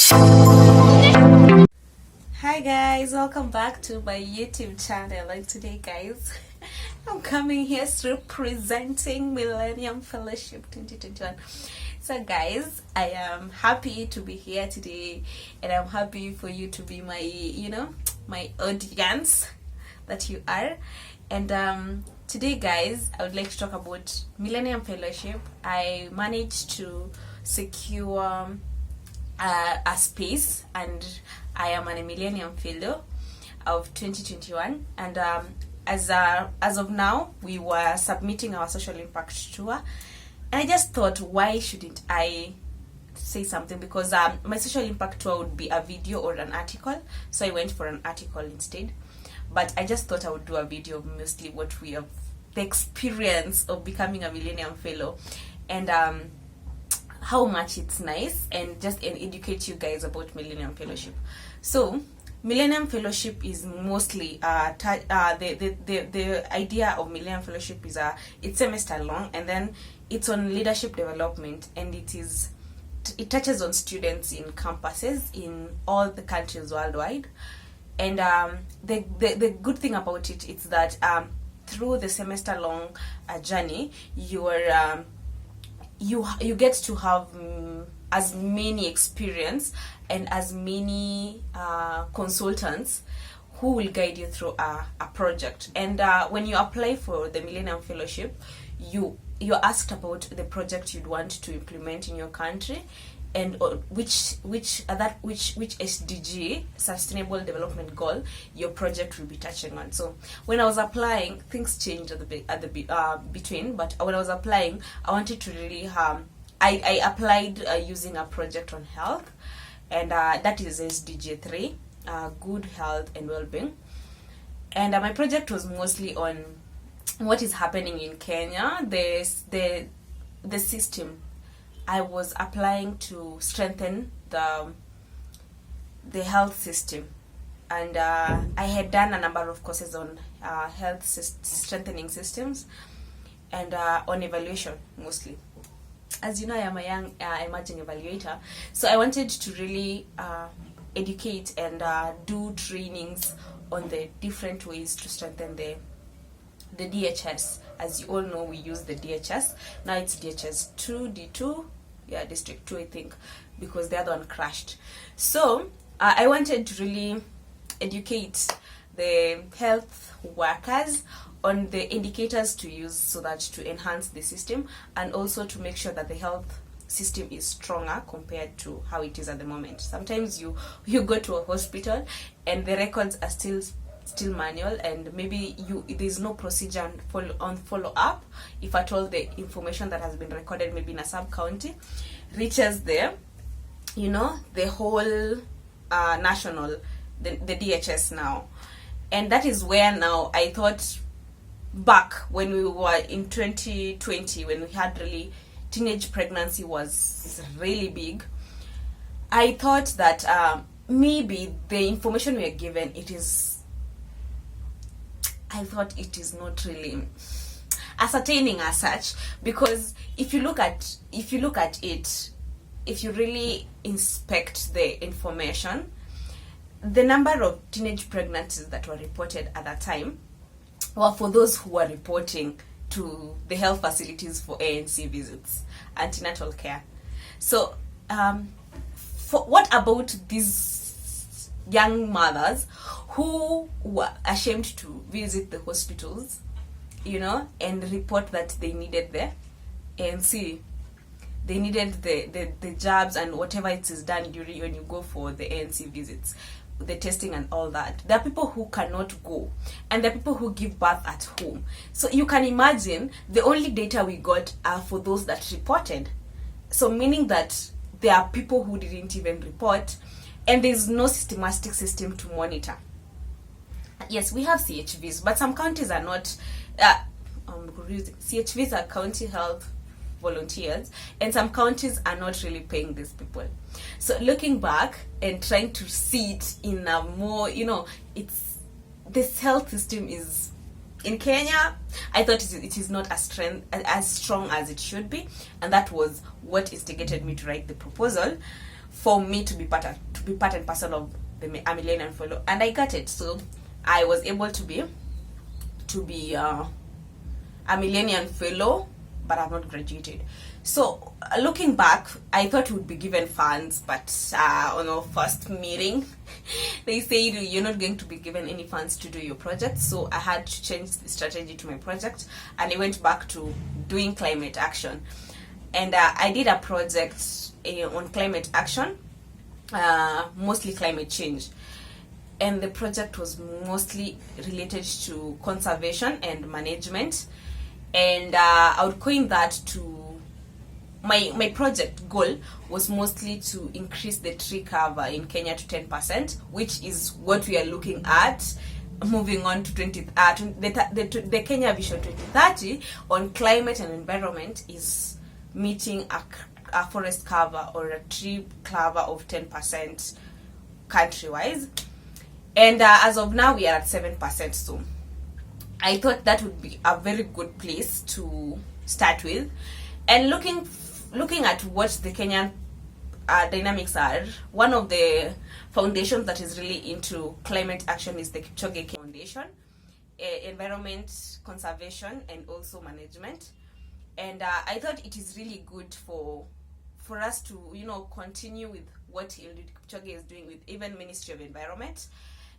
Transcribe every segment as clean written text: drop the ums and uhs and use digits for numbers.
Hi guys, welcome back to my YouTube channel. And today guys, I'm coming here representing Millennium Fellowship 2021. So guys, I am happy to be here today, and I'm happy for you to be my audience that you are. And today guys, I would like to talk about Millennium Fellowship. I managed to secure a space, and I am a Millennium Fellow of 2021. And as of now, we were submitting our social impact tour, and I just thought, why shouldn't I say something? Because my social impact tour would be a video or an article, so I went for an article instead. But I just thought I would do a video of mostly what we have, the experience of becoming a Millennium Fellow, and how much it's nice, and just educate you guys about Millennium Fellowship. So Millennium Fellowship is mostly the idea of Millennium Fellowship is it's semester long, and then it's on leadership development, and it touches on students in campuses in all the countries worldwide. And the good thing about it is that through the semester long journey, you get to have as many experience and as many consultants who will guide you through a project. And when you apply for the Millennium Fellowship, you're asked about the project you'd want to implement in your country, and which SDG, Sustainable Development Goal, your project will be touching on. So when I was applying, things changed between. But when I was applying, I wanted to really I applied using a project on health, and that is SDG 3, good health and well-being. And my project was mostly on what is happening in Kenya, the system. I was applying to strengthen the health system, and I had done a number of courses on health strengthening systems, and on evaluation mostly. As you know, I am a young emerging evaluator, so I wanted to really educate and do trainings on the different ways to strengthen the DHS. As you all know, we use the DHS. Now it's DHS 2, D2, District 2, I think, because the other one crashed. So I wanted to really educate the health workers on the indicators to use, so that to enhance the system, and also to make sure that the health system is stronger compared to how it is at the moment. Sometimes you go to a hospital and the records are still manual, and maybe there's no procedure on follow up, if at all the information that has been recorded maybe in a sub county reaches the whole national, the DHS now. And that is where now I thought, back when we were in 2020, when we had really teenage pregnancy was really big, I thought that maybe the information we are given, I thought it is not really ascertaining as such, because if you look at it, if you really inspect the information, the number of teenage pregnancies that were reported at that time were for those who were reporting to the health facilities for ANC visits, antenatal care. So what about these young mothers who were ashamed to visit the hospitals, and report that they needed the ANC, they needed the jabs and whatever it is done during when you go for the ANC visits, the testing and all that. There are people who cannot go, and there are people who give birth at home. So you can imagine the only data we got are for those that reported. So meaning that there are people who didn't even report, and there's no systematic system to monitor. Yes, we have CHVs, but some counties are not. CHVs are county health volunteers, and some counties are not really paying these people. So looking back and trying to see it in a more, it's this health system is in Kenya. I thought it is not as strong as it should be, and that was what instigated me to write the proposal for me to be part and parcel of the Millennium Fellow, and I got it. So I was able to be a Millennium Fellow, but I've not graduated. So looking back, I thought we would be given funds, but on our first meeting, they said you're not going to be given any funds to do your project. So I had to change the strategy to my project, and I went back to doing climate action. And I did a project on climate action, mostly climate change. And the project was mostly related to conservation and management. And I would coin that to my project goal was mostly to increase the tree cover in Kenya to 10%, which is what we are looking at moving on to the Kenya Vision 2030 on climate and environment is meeting a forest cover or a tree cover of 10% country-wise. And as of now, we are at 7%. So I thought that would be a very good place to start with. And looking at what the Kenyan dynamics are, one of the foundations that is really into climate action is the Kipchoge Foundation, environment conservation and also management. And I thought it is really good for us to continue with what Eliud Kipchoge is doing with even Ministry of Environment.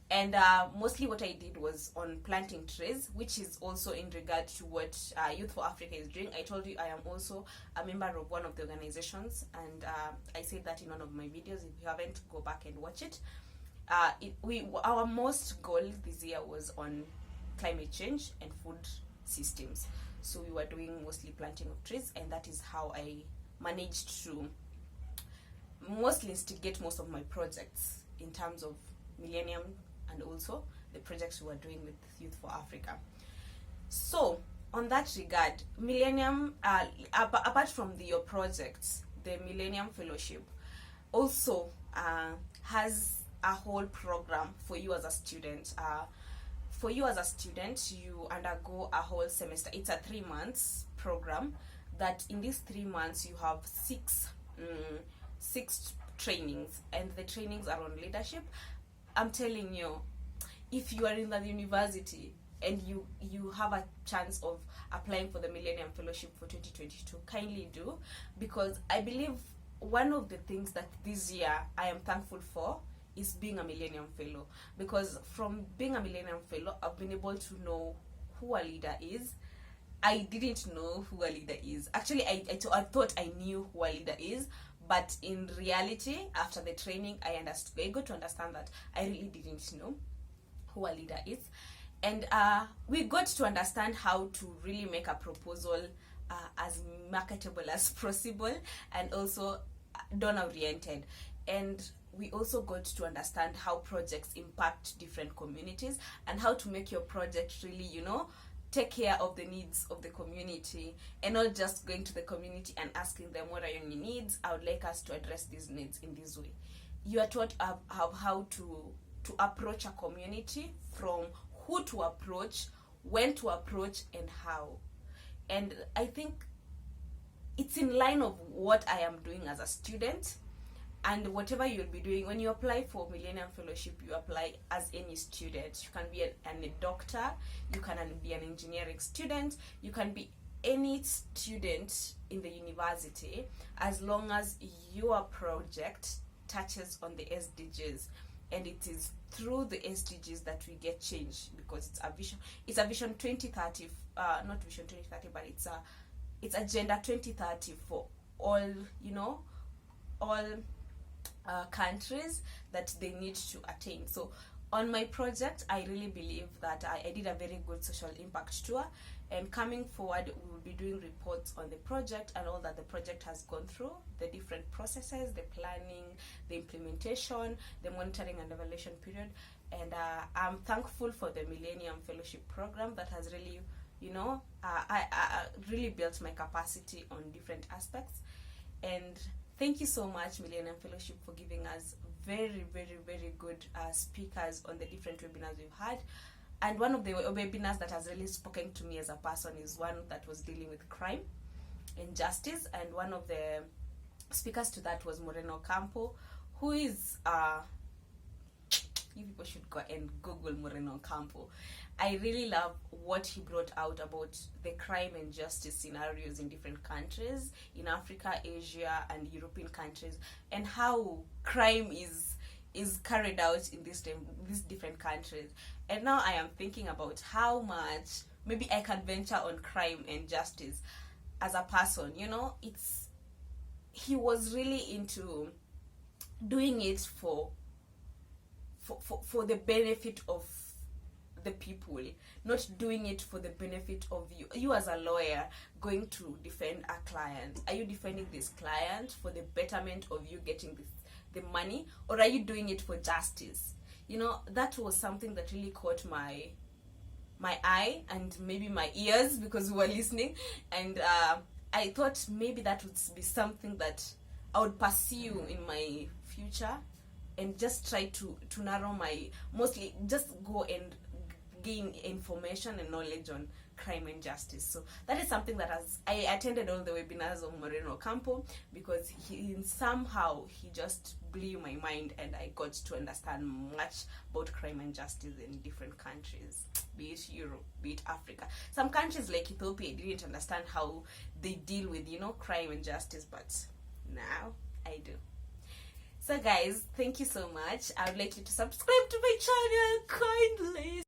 And mostly what I did was on planting trees, which is also in regard to what Youth for Africa is doing. I told you I am also a member of one of the organizations, and I said that in one of my videos. If you haven't, go back and watch it. Our most goal this year was on climate change and food systems. So we were doing mostly planting of trees, and that is how I managed to mostly instigate most of my projects in terms of Millennium and also the projects we were doing with Youth for Africa. So on that regard, Millennium, apart from your projects, the Millennium Fellowship also has a whole program for you as a student. For you as a student, you undergo a whole semester. It's a 3 months program that in these 3 months you have six trainings, and the trainings are on leadership. I'm telling you, if you are in the university and you have a chance of applying for the Millennium Fellowship for 2022, kindly do, because I believe one of the things that this year I am thankful for is being a Millennium Fellow, because from being a Millennium Fellow, I've been able to know who a leader is. I didn't know who a leader is. Actually, I thought I knew who a leader is, but in reality, after the training, I got to understand that I really didn't know who a leader is. And we got to understand how to really make a proposal as marketable as possible, and also donor-oriented. And we also got to understand how projects impact different communities, and how to make your project really, take care of the needs of the community, and not just going to the community and asking them, what are your needs? I would like us to address these needs in this way. You are taught how to approach a community, from who to approach, when to approach, and how. And I think it's in line of what I am doing as a student. And whatever you'll be doing, when you apply for Millennium Fellowship, you apply as any student. You can be a doctor, you can be an engineering student, you can be any student in the university, as long as your project touches on the SDGs. And it is through the SDGs that we get change, because it's a vision 2030, not vision 2030, but it's agenda 2030 for all, all countries that they need to attain. So on my project, I really believe that I did a very good social impact tour, and coming forward, we will be doing reports on the project and all that the project has gone through, the different processes, the planning, the implementation, the monitoring and evaluation period. And I'm thankful for the Millennium Fellowship program that has really, I really built my capacity on different aspects. And thank you so much, Millennium Fellowship, for giving us very, very, very good speakers on the different webinars we've had. And one of the webinars that has really spoken to me as a person is one that was dealing with crime and justice. And one of the speakers to that was Moreno Campo, who is you people should go and Google Moreno Campo. I really love what he brought out about the crime and justice scenarios in different countries, in Africa, Asia, and European countries, and how crime is carried out in these different countries. And now I am thinking about how much maybe I can venture on crime and justice as a person. He was really into doing it for the benefit of the people, not doing it for the benefit of you as a lawyer going to defend a client. Are you defending this client for the betterment of you getting the money, or are you doing it for justice? That was something that really caught my eye and maybe my ears, because we were listening, and I thought maybe that would be something that I would pursue in my future, and just try to narrow mostly just go and gain information and knowledge on crime and justice. So that is something that I attended all the webinars of Moreno Campo, because he just blew my mind, and I got to understand much about crime and justice in different countries, be it Europe, be it Africa. Some countries like Ethiopia, I didn't understand how they deal with crime and justice, but now I do. So guys, thank you so much. I would like you to subscribe to my channel kindly.